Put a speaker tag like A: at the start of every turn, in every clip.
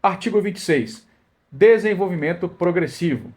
A: Artigo 26. Desenvolvimento progressivo.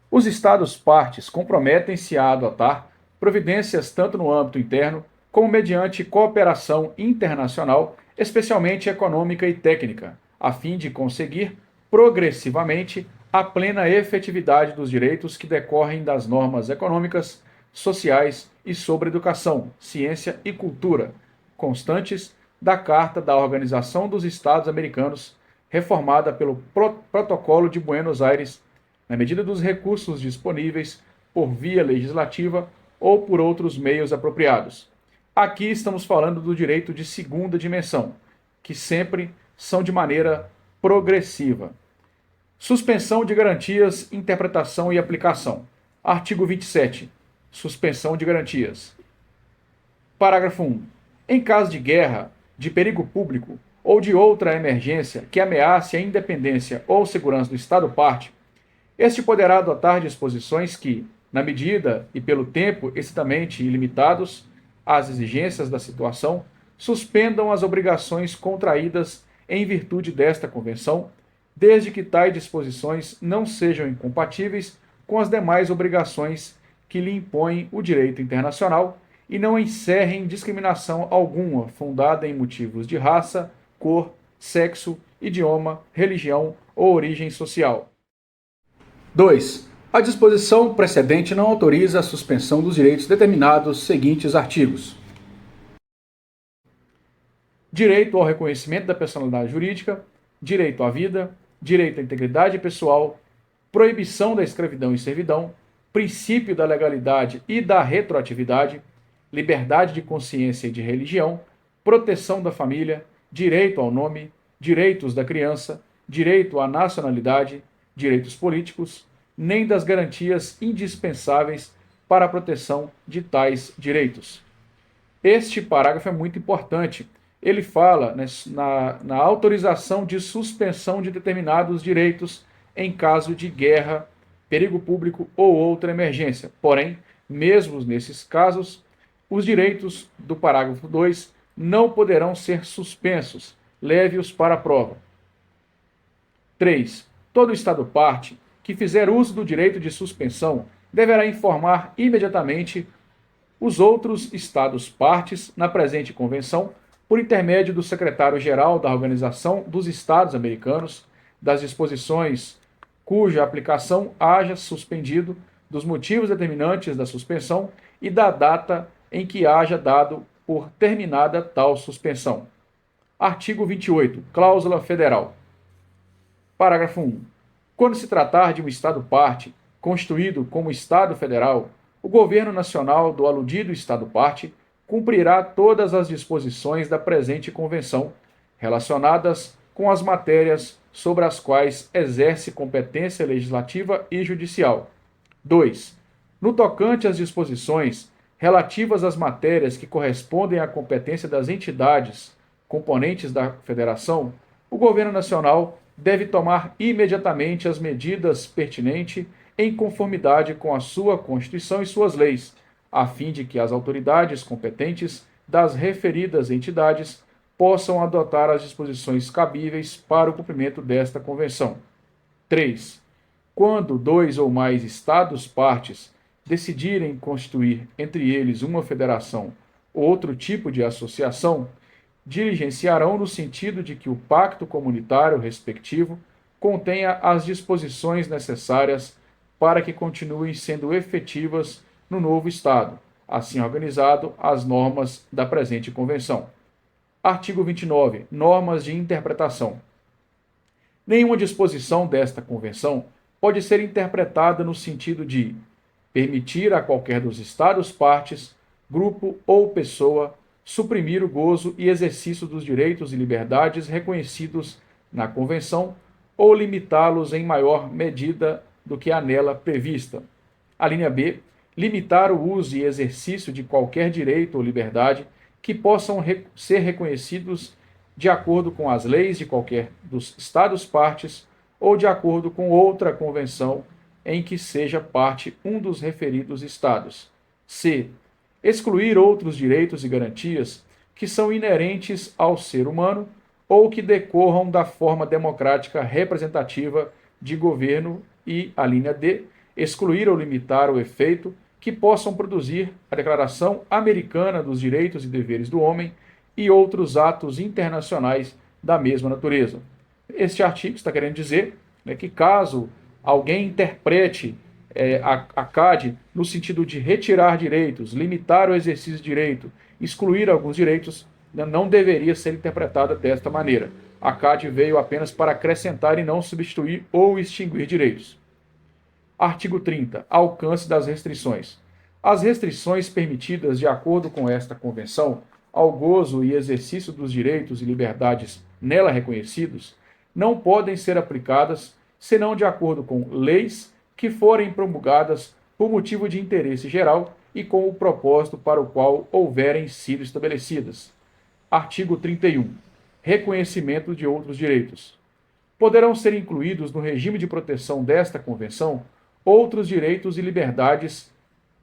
A: Os Estados-partes comprometem-se a adotar providências tanto no âmbito interno como mediante cooperação internacional, especialmente econômica e técnica, a fim de conseguir progressivamente a plena efetividade dos direitos que decorrem das normas econômicas, sociais e sobre educação, ciência e cultura, constantes da Carta da Organização dos Estados Americanos, reformada pelo Protocolo de Buenos Aires, na medida dos recursos disponíveis por via legislativa ou por outros meios apropriados. Aqui estamos falando do direito de segunda dimensão, que sempre são de maneira progressiva. Suspensão de garantias, interpretação e aplicação. Artigo 27. Suspensão de garantias. Parágrafo 1. Em caso de guerra, de perigo público ou de outra emergência que ameace a independência ou segurança do Estado-parte, este poderá adotar disposições que, na medida e pelo tempo estritamente ilimitados às exigências da situação, suspendam as obrigações contraídas em virtude desta Convenção, desde que tais disposições não sejam incompatíveis com as demais obrigações que lhe impõe o direito internacional e não encerrem discriminação alguma fundada em motivos de raça, cor, sexo, idioma, religião ou origem social. 2. A disposição precedente não autoriza a suspensão dos direitos determinados seguintes artigos: direito ao reconhecimento da personalidade jurídica, direito à vida, direito à integridade pessoal, proibição da escravidão e servidão, princípio da legalidade e da retroatividade, liberdade de consciência e de religião, proteção da família, direito ao nome, direitos da criança, direito à nacionalidade, direitos políticos, nem das garantias indispensáveis para a proteção de tais direitos. Este parágrafo é muito importante. Ele fala na autorização de suspensão de determinados direitos em caso de guerra, perigo público ou outra emergência. Porém, mesmo nesses casos, os direitos do parágrafo 2 não poderão ser suspensos. Leve-os para a prova. 3. Todo Estado-parte que fizer uso do direito de suspensão deverá informar imediatamente os outros Estados-partes na presente Convenção, por intermédio do Secretário-Geral da Organização dos Estados Americanos, das disposições cuja aplicação haja suspendido, dos motivos determinantes da suspensão e da data em que haja dado por terminada tal suspensão. Artigo 28. Cláusula federal. Parágrafo 1. Quando se tratar de um Estado-parte constituído como Estado federal, o governo nacional do aludido Estado-parte cumprirá todas as disposições da presente Convenção relacionadas com as matérias sobre as quais exerce competência legislativa e judicial. 2. No tocante às disposições relativas às matérias que correspondem à competência das entidades componentes da Federação, o governo nacional deve tomar imediatamente as medidas pertinentes em conformidade com a sua Constituição e suas leis, a fim de que as autoridades competentes das referidas entidades possam adotar as disposições cabíveis para o cumprimento desta Convenção. 3. Quando dois ou mais Estados-partes decidirem constituir entre eles uma federação ou outro tipo de associação, diligenciarão no sentido de que o pacto comunitário respectivo contenha as disposições necessárias para que continuem sendo efetivas no novo Estado, assim organizado as normas da presente Convenção. Artigo 29. Normas de interpretação. Nenhuma disposição desta Convenção pode ser interpretada no sentido de permitir a qualquer dos Estados-partes, grupo ou pessoa suprimir o gozo e exercício dos direitos e liberdades reconhecidos na Convenção ou limitá-los em maior medida do que a nela prevista. A linha B. Limitar o uso e exercício de qualquer direito ou liberdade que possam ser reconhecidos de acordo com as leis de qualquer dos Estados-partes ou de acordo com outra convenção em que seja parte um dos referidos Estados. C. Excluir outros direitos e garantias que são inerentes ao ser humano ou que decorram da forma democrática representativa de governo e, a linha D, excluir ou limitar o efeito que possam produzir a Declaração Americana dos Direitos e Deveres do Homem e outros atos internacionais da mesma natureza. Este artigo está querendo dizer, né, que caso alguém interprete a CAD no sentido de retirar direitos, limitar o exercício de direito, excluir alguns direitos, não deveria ser interpretada desta maneira. A CAD veio apenas para acrescentar e não substituir ou extinguir direitos. Artigo 30. Alcance das restrições. As restrições permitidas de acordo com esta Convenção ao gozo e exercício dos direitos e liberdades nela reconhecidos não podem ser aplicadas senão de acordo com leis que forem promulgadas por motivo de interesse geral e com o propósito para o qual houverem sido estabelecidas. Artigo 31. Reconhecimento de outros direitos. Poderão ser incluídos no regime de proteção desta Convenção outros direitos e liberdades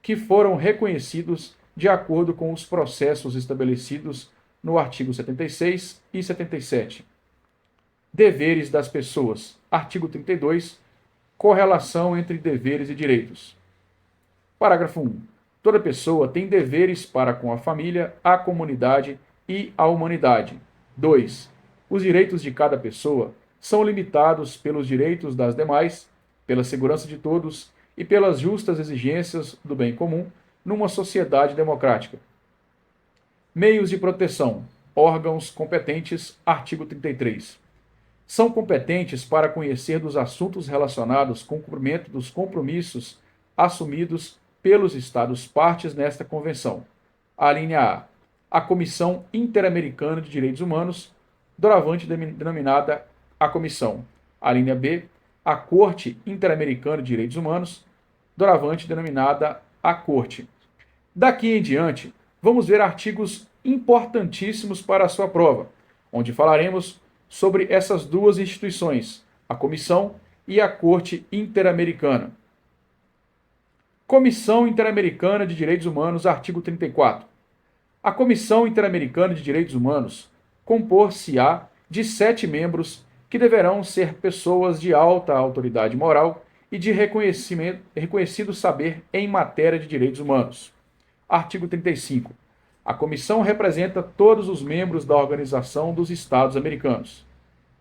A: que foram reconhecidos de acordo com os processos estabelecidos no artigo 76 e 77. Deveres das pessoas. Artigo 32. Correlação entre deveres e direitos. Parágrafo 1. Toda pessoa tem deveres para com a família, a comunidade e a humanidade. 2. Os direitos de cada pessoa são limitados pelos direitos das demais, pela segurança de todos e pelas justas exigências do bem comum numa sociedade democrática. Meios de proteção. Órgãos competentes. Artigo 33. São competentes para conhecer dos assuntos relacionados com o cumprimento dos compromissos assumidos pelos Estados-partes nesta Convenção. A linha A. A Comissão Interamericana de Direitos Humanos, doravante denominada a Comissão. A linha B. A Corte Interamericana de Direitos Humanos, doravante denominada a Corte. Daqui em diante, vamos ver artigos importantíssimos para a sua prova, onde falaremos sobre essas duas instituições, a Comissão e a Corte Interamericana. Comissão Interamericana de Direitos Humanos, artigo 34. A Comissão Interamericana de Direitos Humanos compor-se-á de 7 membros que deverão ser pessoas de alta autoridade moral e de reconhecido saber em matéria de direitos humanos. Artigo 35. A comissão representa todos os membros da Organização dos Estados Americanos.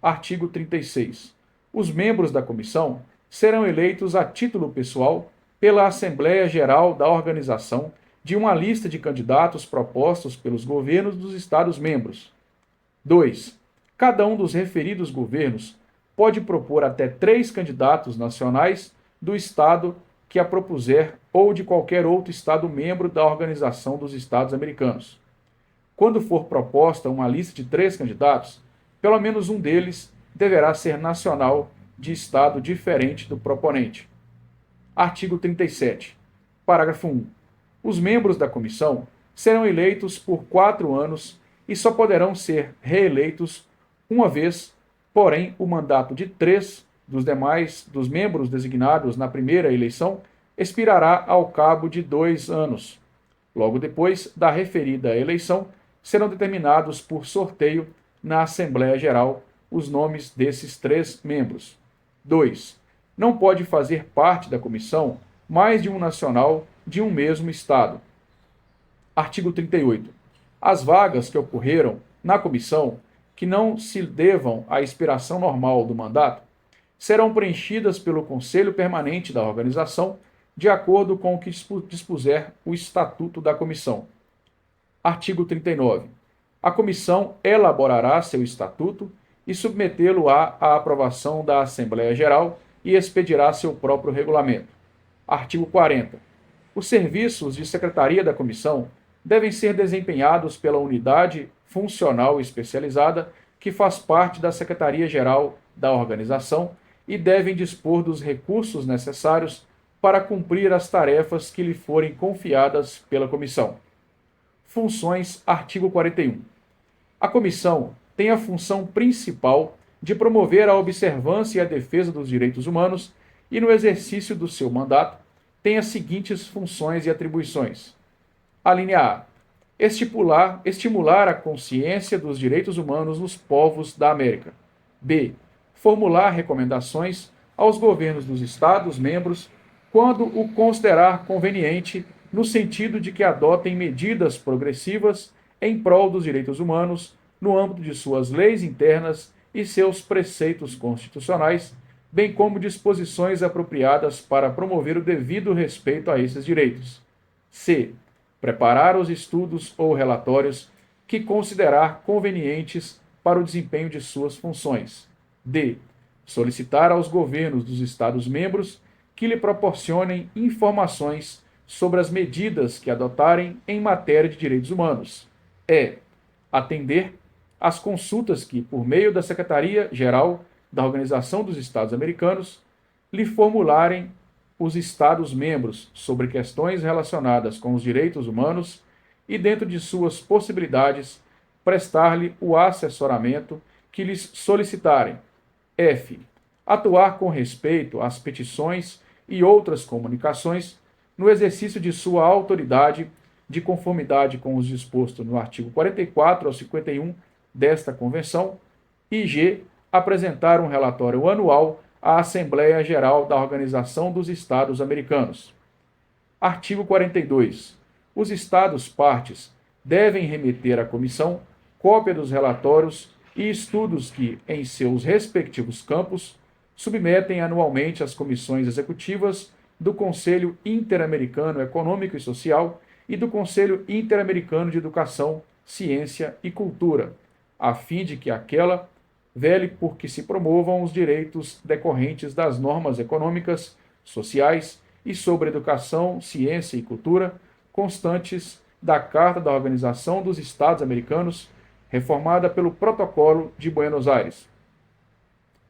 A: Artigo 36. Os membros da comissão serão eleitos a título pessoal pela Assembleia Geral da Organização de uma lista de candidatos propostos pelos governos dos Estados-membros. 2. Cada um dos referidos governos pode propor até 3 candidatos nacionais do Estado que a propuser ou de qualquer outro Estado-membro da Organização dos Estados Americanos. Quando for proposta uma lista de 3 candidatos, pelo menos um deles deverá ser nacional de Estado diferente do proponente. Artigo 37. Parágrafo 1. Os membros da comissão serão eleitos por 4 anos e só poderão ser reeleitos uma vez, porém, o mandato de 3 dos membros designados na primeira eleição expirará ao cabo de 2 anos. Logo depois da referida eleição, serão determinados por sorteio na Assembleia Geral os nomes desses 3 membros. 2. Não pode fazer parte da comissão mais de um nacional de um mesmo Estado. Artigo 38. As vagas que ocorreram na comissão que não se devam à expiração normal do mandato serão preenchidas pelo Conselho Permanente da Organização de acordo com o que dispuser o Estatuto da Comissão. Artigo 39. A Comissão elaborará seu Estatuto e submetê-lo-á à aprovação da Assembleia Geral e expedirá seu próprio regulamento. Artigo 40. Os serviços de secretaria da Comissão devem ser desempenhados pela unidade funcional especializada que faz parte da Secretaria-Geral da Organização e devem dispor dos recursos necessários para cumprir as tarefas que lhe forem confiadas pela Comissão. Funções. Artigo 41. A Comissão tem a função principal de promover a observância e a defesa dos direitos humanos e, no exercício do seu mandato, tem as seguintes funções e atribuições. A linha A. estimular a consciência dos direitos humanos nos povos da América. B. Formular recomendações aos governos dos Estados-membros quando o considerar conveniente, no sentido de que adotem medidas progressivas em prol dos direitos humanos no âmbito de suas leis internas e seus preceitos constitucionais, bem como disposições apropriadas para promover o devido respeito a esses direitos. C. Preparar os estudos ou relatórios que considerar convenientes para o desempenho de suas funções. D. Solicitar aos governos dos Estados-membros que lhe proporcionem informações sobre as medidas que adotarem em matéria de direitos humanos. E. Atender às consultas que, por meio da Secretaria-Geral da Organização dos Estados Americanos, lhe formularem os Estados-membros sobre questões relacionadas com os direitos humanos e, dentro de suas possibilidades, prestar-lhe o assessoramento que lhes solicitarem. F. Atuar com respeito às petições e outras comunicações no exercício de sua autoridade, de conformidade com os dispostos no artigo 44 ao 51 desta Convenção. E G. Apresentar um relatório anual à Assembleia Geral da Organização dos Estados Americanos. Artigo 42. Os Estados-partes devem remeter à Comissão cópia dos relatórios e estudos que, em seus respectivos campos, submetem anualmente às comissões executivas do Conselho Interamericano Econômico e Social e do Conselho Interamericano de Educação, Ciência e Cultura, a fim de que aquela vele por que se promovam os direitos decorrentes das normas econômicas, sociais e sobre educação, ciência e cultura constantes da Carta da Organização dos Estados Americanos, reformada pelo Protocolo de Buenos Aires.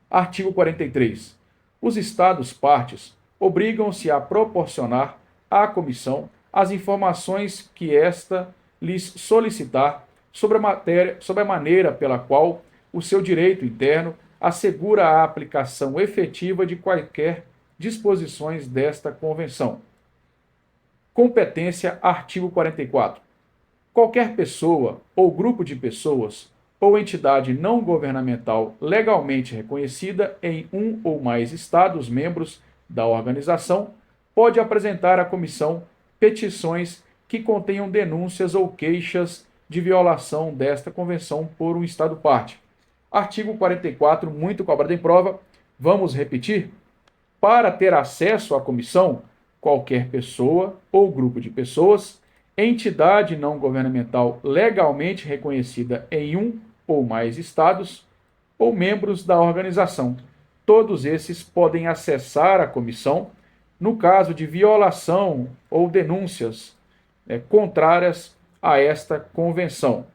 A: Artigo 43. Os Estados-partes obrigam-se a proporcionar à Comissão as informações que esta lhes solicitar sobre a maneira pela qual o seu direito interno assegura a aplicação efetiva de quaisquer disposições desta Convenção. Competência. Artigo 44. Qualquer pessoa ou grupo de pessoas ou entidade não governamental legalmente reconhecida em um ou mais Estados-membros da organização pode apresentar à Comissão petições que contenham denúncias ou queixas de violação desta Convenção por um Estado-parte. Artigo 44, muito cobrado em prova. Vamos repetir? Para ter acesso à comissão, qualquer pessoa ou grupo de pessoas, entidade não governamental legalmente reconhecida em um ou mais estados, ou membros da organização. Todos esses podem acessar a comissão no caso de violação ou denúncias contrárias a esta convenção.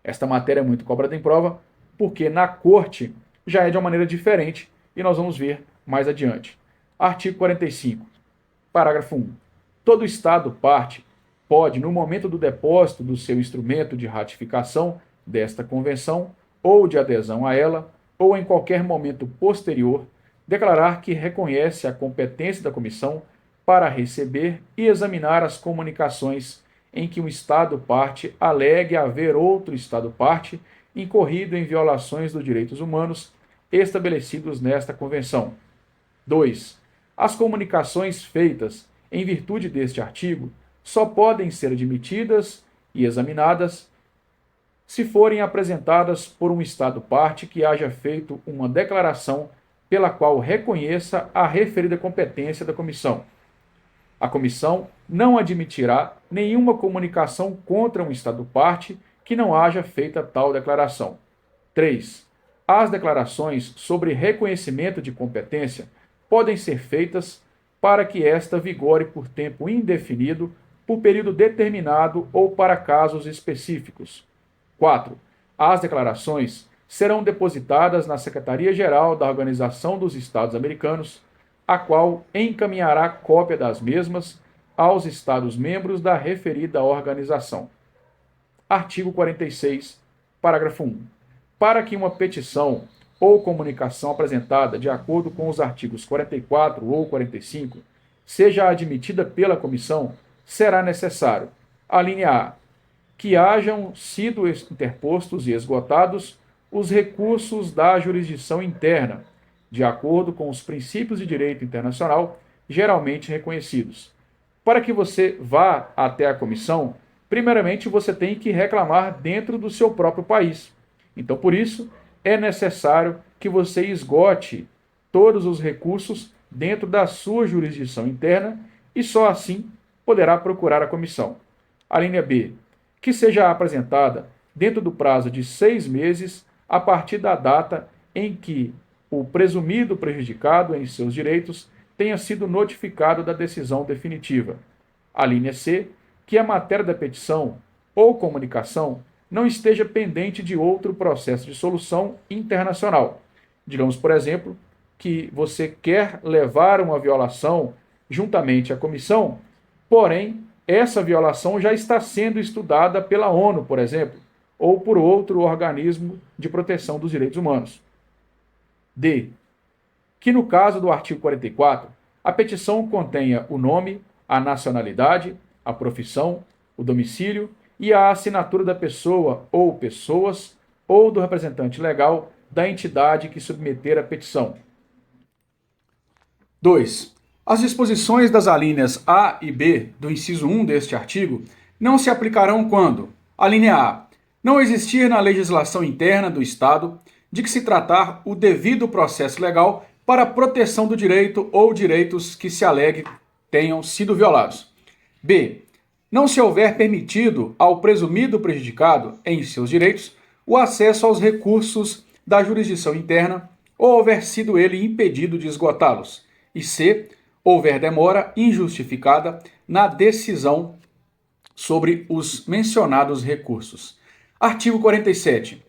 A: Esta matéria é muito cobrada em prova, porque na corte já é de uma maneira diferente, e nós vamos ver mais adiante. Artigo 45. Parágrafo 1. Todo Estado-parte pode, no momento do depósito do seu instrumento de ratificação desta convenção, ou de adesão a ela, ou em qualquer momento posterior, declarar que reconhece a competência da Comissão para receber e examinar as comunicações em que um Estado-parte alegue haver outro Estado-parte incorrido em violações dos direitos humanos estabelecidos nesta Convenção. 2. As comunicações feitas em virtude deste artigo só podem ser admitidas e examinadas se forem apresentadas por um Estado-parte que haja feito uma declaração pela qual reconheça a referida competência da Comissão. A Comissão não admitirá nenhuma comunicação contra um Estado-parte que não haja feita tal declaração. 3. As declarações sobre reconhecimento de competência podem ser feitas para que esta vigore por tempo indefinido, por período determinado ou para casos específicos. 4. As declarações serão depositadas na Secretaria-Geral da Organização dos Estados Americanos, a qual encaminhará cópia das mesmas aos Estados-membros da referida organização. Artigo 46, parágrafo 1. Para que uma petição ou comunicação apresentada de acordo com os artigos 44 ou 45 seja admitida pela Comissão, será necessário: A linha A. Que hajam sido interpostos e esgotados os recursos da jurisdição interna, de acordo com os princípios de direito internacional geralmente reconhecidos. Para que você vá até a comissão, primeiramente você tem que reclamar dentro do seu próprio país. Então, por isso, é necessário que você esgote todos os recursos dentro da sua jurisdição interna e só assim poderá procurar a comissão. A linha B. Que seja apresentada dentro do prazo de 6 meses a partir da data em que o presumido prejudicado em seus direitos tenha sido notificado da decisão definitiva. A linha C. Que a matéria da petição ou comunicação não esteja pendente de outro processo de solução internacional. Digamos, por exemplo, que você quer levar uma violação juntamente à comissão, porém, essa violação já está sendo estudada pela ONU, por exemplo, ou por outro organismo de proteção dos direitos humanos. D. Que no caso do artigo 44, a petição contenha o nome, a nacionalidade, a profissão, o domicílio e a assinatura da pessoa ou pessoas ou do representante legal da entidade que submeter a petição. 2. As disposições das alíneas A e B do inciso 1 deste artigo não se aplicarão quando: a linha A. Não existir na legislação interna do Estado de que se tratar o devido processo legal para a proteção do direito ou direitos que se alegue tenham sido violados. B. Não se houver permitido ao presumido prejudicado em seus direitos o acesso aos recursos da jurisdição interna ou houver sido ele impedido de esgotá-los. E C. Houver demora injustificada na decisão sobre os mencionados recursos. Artigo 47.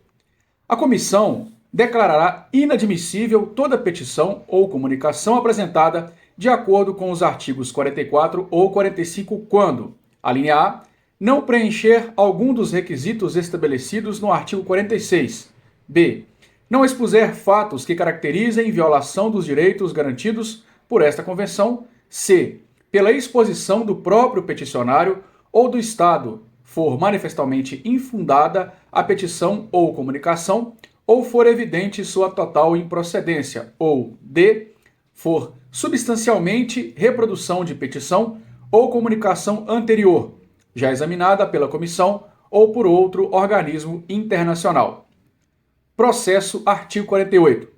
A: A comissão declarará inadmissível toda petição ou comunicação apresentada de acordo com os artigos 44 ou 45 quando: a linha A. Não preencher algum dos requisitos estabelecidos no artigo 46. B. Não expuser fatos que caracterizem violação dos direitos garantidos por esta convenção. C. Pela exposição do próprio peticionário ou do Estado for manifestamente infundada a petição ou comunicação ou for evidente sua total improcedência. Ou D. For substancialmente reprodução de petição ou comunicação anterior, já examinada pela comissão ou por outro organismo internacional. Processo artigo 48.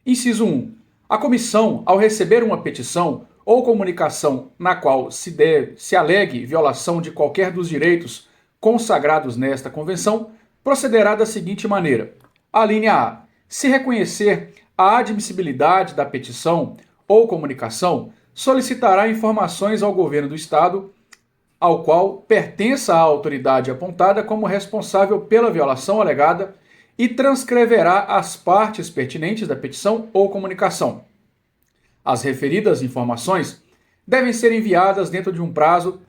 A: Inciso 1. A comissão, ao receber uma petição ou comunicação na qual se alegue violação de qualquer dos direitos consagrados nesta convenção, procederá da seguinte maneira: a linha A. Se reconhecer a admissibilidade da petição ou comunicação, solicitará informações ao governo do Estado, ao qual pertença a autoridade apontada como responsável pela violação alegada, e transcreverá as partes pertinentes da petição ou comunicação. As referidas informações devem ser enviadas dentro de um prazo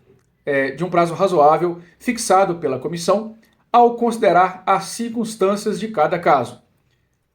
A: razoável fixado pela comissão, ao considerar as circunstâncias de cada caso.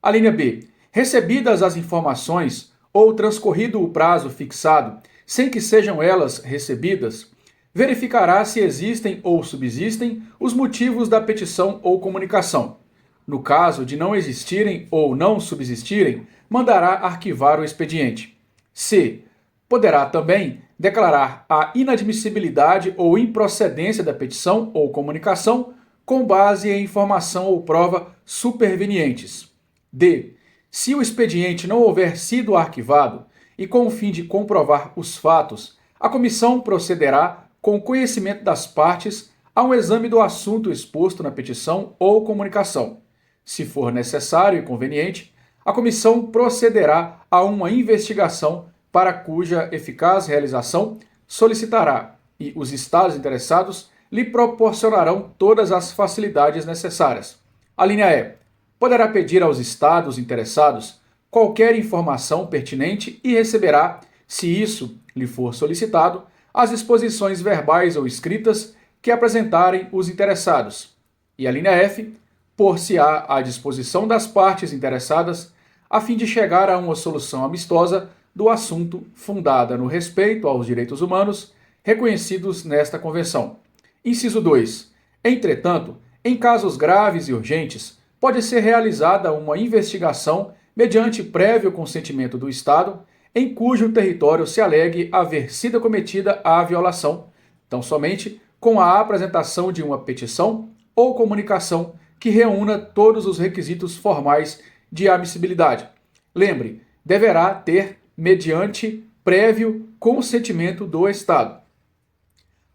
A: A linha B. Recebidas as informações ou transcorrido o prazo fixado, sem que sejam elas recebidas, verificará se existem ou subsistem os motivos da petição ou comunicação. No caso de não existirem ou não subsistirem, mandará arquivar o expediente. C. Poderá também declarar a inadmissibilidade ou improcedência da petição ou comunicação com base em informação ou prova supervenientes. D. Se o expediente não houver sido arquivado e com o fim de comprovar os fatos, a comissão procederá, com conhecimento das partes, a um exame do assunto exposto na petição ou comunicação. Se for necessário e conveniente, a comissão procederá a uma investigação para cuja eficaz realização solicitará e os estados interessados lhe proporcionarão todas as facilidades necessárias. A linha E. Poderá pedir aos estados interessados qualquer informação pertinente e receberá, se isso lhe for solicitado, as exposições verbais ou escritas que apresentarem os interessados. E a linha F. Pôr-se-á à disposição das partes interessadas a fim de chegar a uma solução amistosa do assunto fundada no respeito aos direitos humanos reconhecidos nesta convenção. Inciso 2. Entretanto, em casos graves e urgentes, pode ser realizada uma investigação mediante prévio consentimento do Estado em cujo território se alegue haver sido cometida a violação, tão somente com a apresentação de uma petição ou comunicação que reúna todos os requisitos formais de admissibilidade. Lembre, deverá ter mediante prévio consentimento do Estado.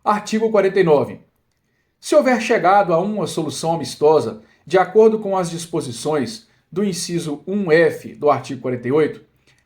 A: Artigo 49. Se houver chegado a uma solução amistosa, de acordo com as disposições do inciso 1F do artigo 48,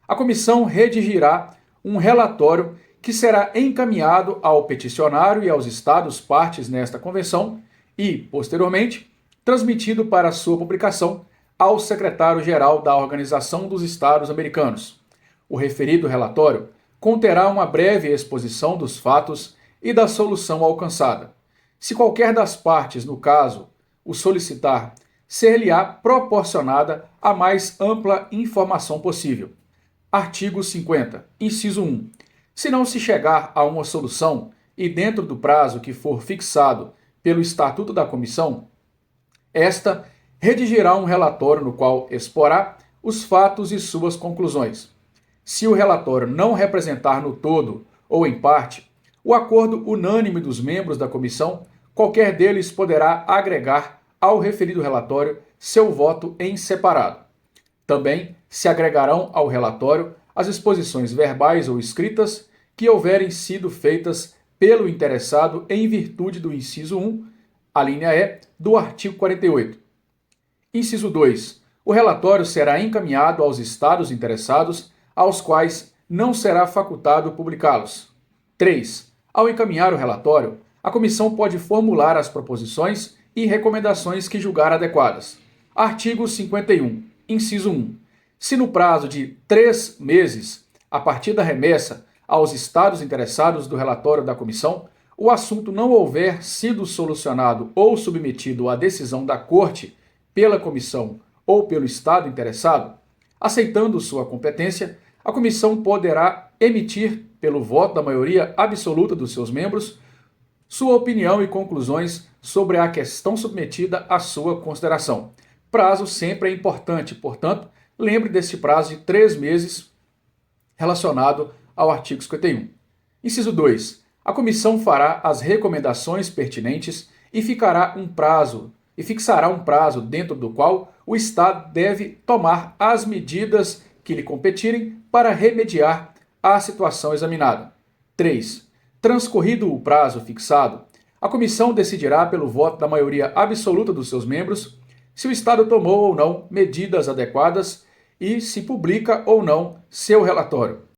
A: a comissão redigirá um relatório que será encaminhado ao peticionário e aos Estados partes nesta convenção e, posteriormente, transmitido para sua publicação ao secretário-geral da Organização dos Estados Americanos. O referido relatório conterá uma breve exposição dos fatos e da solução alcançada. Se qualquer das partes, no caso, o solicitar, ser-lhe-á proporcionada a mais ampla informação possível. Artigo 50, inciso 1. Se não se chegar a uma solução e dentro do prazo que for fixado pelo Estatuto da Comissão, esta redigirá um relatório no qual exporá os fatos e suas conclusões. Se o relatório não representar no todo ou em parte o acordo unânime dos membros da comissão, qualquer deles poderá agregar ao referido relatório seu voto em separado. Também se agregarão ao relatório as exposições verbais ou escritas que houverem sido feitas pelo interessado em virtude do inciso 1, a linha E, do artigo 48. Inciso 2. O relatório será encaminhado aos estados interessados, aos quais não será facultado publicá-los. 3. Ao encaminhar o relatório, a comissão pode formular as proposições e recomendações que julgar adequadas. Artigo 51, inciso 1. Se no prazo de 3 meses, a partir da remessa aos estados interessados do relatório da comissão, o assunto não houver sido solucionado ou submetido à decisão da Corte pela comissão ou pelo estado interessado, aceitando sua competência, a comissão poderá emitir, pelo voto da maioria absoluta dos seus membros, sua opinião e conclusões sobre a questão submetida à sua consideração. Prazo sempre é importante, portanto, lembre deste prazo de 3 meses relacionado ao artigo 51. Inciso 2. A comissão fará as recomendações pertinentes e fixará um prazo dentro do qual o Estado deve tomar as medidas que lhe competirem para remediar a situação examinada. 3. Transcorrido o prazo fixado, a comissão decidirá pelo voto da maioria absoluta dos seus membros se o Estado tomou ou não medidas adequadas e se publica ou não seu relatório.